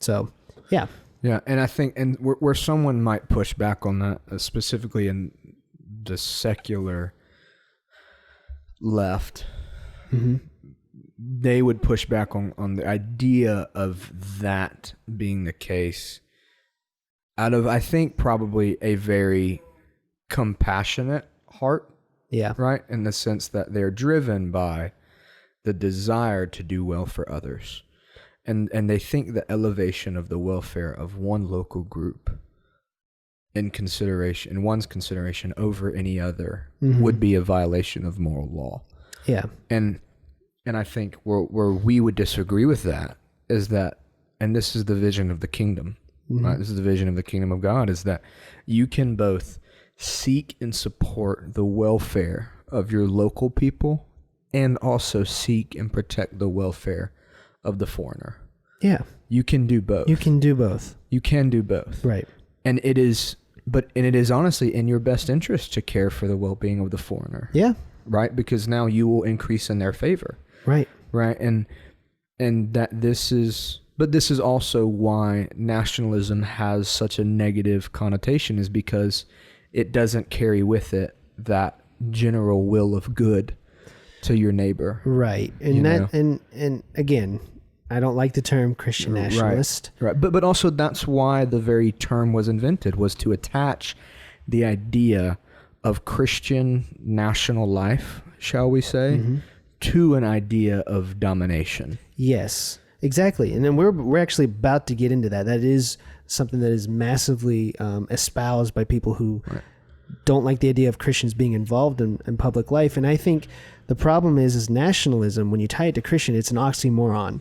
So, yeah. Yeah, and I think, and where someone might push back on that, specifically in the secular left, they would push back on the idea of that being the case out of, I think, probably a very compassionate heart. Yeah. Right? In the sense that they're driven by the desire to do well for others. And they think the elevation of the welfare of one local group in one's consideration over any other would be a violation of moral law. Yeah. And I think where we would disagree with that is that, and this is the vision of the kingdom, right? This is the vision of the kingdom of God, is that you can both seek and support the welfare of your local people and also seek and protect the welfare of the foreigner. Yeah. You can do both. You can do both. You can do both. Right. And it is honestly in your best interest to care for the well-being of the foreigner. Yeah. Right? Because now you will increase in their favor. Right. Right. And this is also why nationalism has such a negative connotation, is because it doesn't carry with it that general will of good to your neighbor. Right. And and again, I don't like the term Christian nationalist. Right. But also that's why the very term was invented, was to attach the idea of Christian national life, shall we say, to an idea of domination. Yes, exactly. And then we're actually about to get into that. That is something that is massively espoused by people who don't like the idea of Christians being involved in public life. And I think the problem is nationalism, when you tie it to Christian, it's an oxymoron.